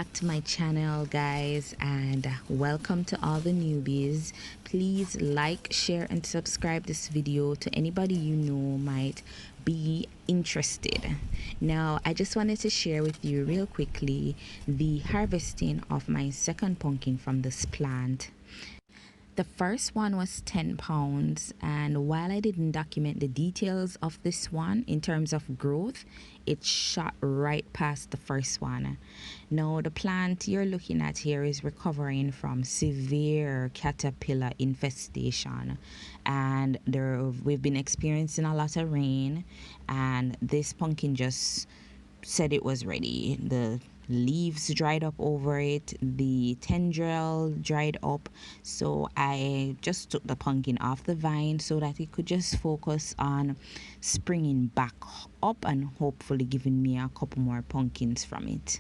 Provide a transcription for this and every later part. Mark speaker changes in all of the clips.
Speaker 1: back to my channel, guys, and welcome to all the newbies. Please like, share and subscribe this video to anybody you know might be interested. Now I just wanted to share with you real quickly the harvesting of my second pumpkin from this plant. The first one was 10 pounds, and while I didn't document the details of this one in terms of growth, it shot right past the first one. Now the plant you're looking at here is recovering from severe caterpillar infestation, and we've been experiencing a lot of rain, and this pumpkin just said it was ready. The leaves dried up over it, the tendril dried up, so I just took the pumpkin off the vine so that it could just focus on springing back up and hopefully giving me a couple more pumpkins from it.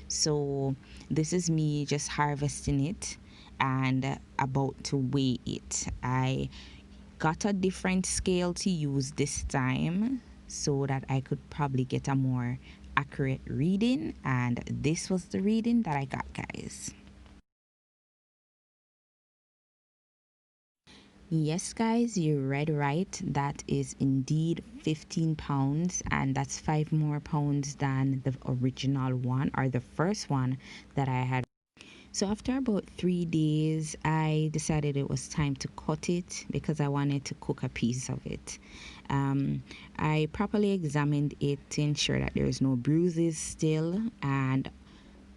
Speaker 1: So this is me just harvesting it and about to weigh it. I got a different scale to use this time so that I could probably get a more accurate reading, and this was the reading that I got, guys. Yes, guys, you read right. That is indeed 15 pounds, and that's 5 more pounds than the original one, or the first one that I had. So after about 3 days, I decided it was time to cut it because I wanted to cook a piece of it. I properly examined it to ensure that there's no bruises still, and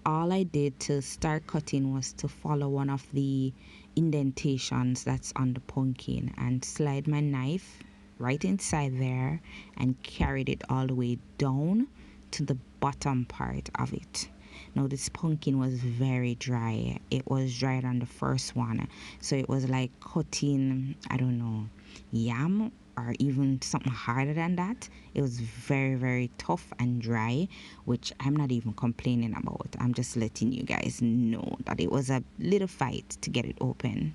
Speaker 1: all I did to start cutting was to follow one of the indentations that's on the pumpkin and slide my knife right inside there and carried it all the way down to the bottom part of it. Now this pumpkin was very dry. It was drier than the first one, so it was like cutting, I don't know, yam or even something harder than that. It was very tough and dry, which I'm not even complaining about. I'm just letting you guys know that it was a little fight to get it open.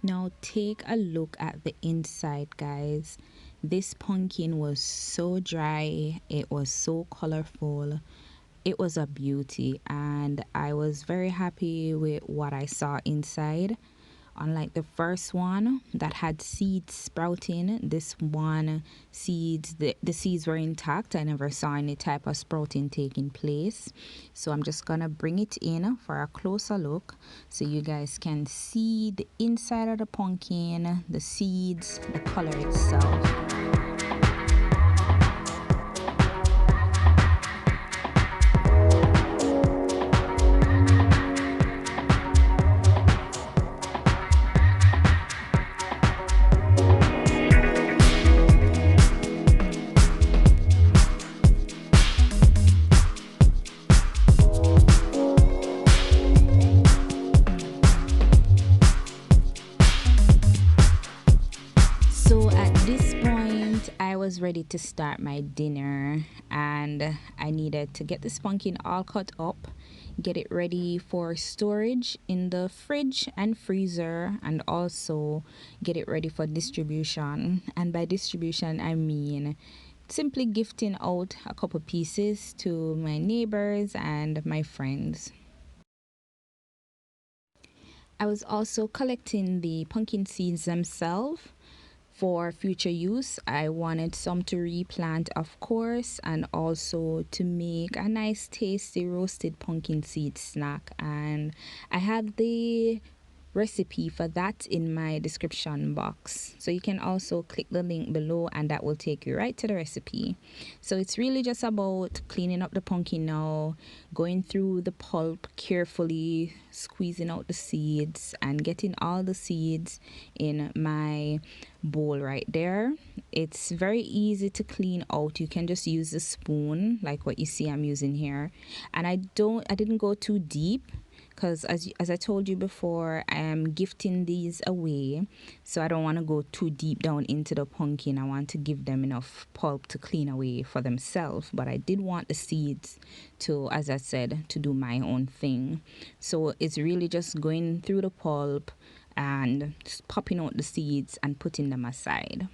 Speaker 1: Now take a look at the inside, guys. This pumpkin was so dry, it was so colorful, it was a beauty, and I was very happy with what I saw inside. Unlike the first one that had seeds sprouting, this one the seeds were intact. I never saw any type of sprouting taking place. So I'm just gonna bring it in for a closer look so you guys can see the inside of the pumpkin, the seeds, the color itself. So at this point, I was ready to start my dinner, and I needed to get this pumpkin all cut up, get it ready for storage in the fridge and freezer, and also get it ready for distribution. And by distribution, I mean simply gifting out a couple pieces to my neighbors and my friends. I was also collecting the pumpkin seeds themselves for future use. I wanted some to replant, of course, and also to make a nice tasty roasted pumpkin seed snack. And I have the recipe for that in my description box, so you can also click the link below and that will take you right to the recipe. So it's really just about cleaning up the pumpkin now, going through the pulp carefully, squeezing out the seeds and getting all the seeds in my bowl right there. It's very easy to clean out. You can just use the spoon like what you see I'm using here, and I didn't go too deep because as I told you before, I am gifting these away, so I don't want to go too deep down into the pumpkin. I want to give them enough pulp to clean away for themselves, but I did want the seeds to, as I said, to do my own thing. So it's really just going through the pulp and just popping out the seeds and putting them aside.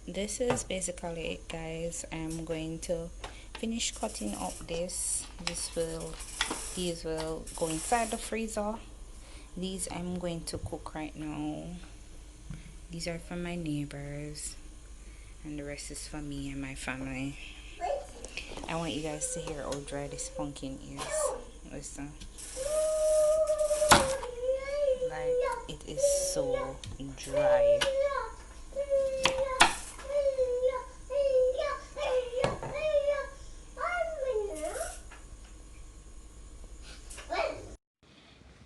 Speaker 1: this is basically it, guys. I'm going to finish cutting up these will go inside the freezer. These I'm going to cook right now. These are for my neighbors, and the rest is for me and my family. I want you guys to hear how dry this pumpkin is. Listen, like, it is so dry.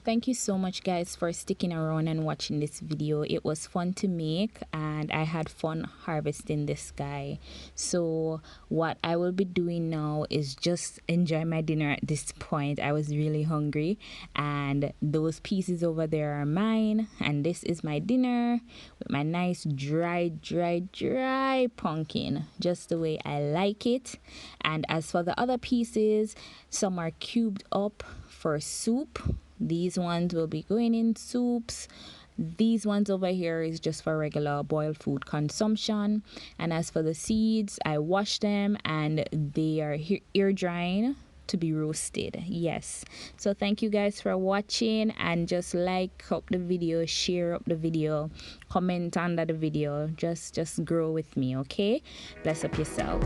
Speaker 1: Thank you so much, guys, for sticking around and watching this video. It was fun to make and I had fun harvesting this guy. So what I will be doing now is just enjoy my dinner at this point. I was really hungry, and those pieces over there are mine, and this is my dinner with my nice dry pumpkin, just the way I like it. And as for the other pieces, some are cubed up for soup. These ones will be going in soups. These ones over here is just for regular boiled food consumption. And as for the seeds, I washed them and they are air drying to be roasted. Yes. So thank you guys for watching, and just like up the video, share up the video, comment under the video. Just grow with me, okay? Bless up yourself.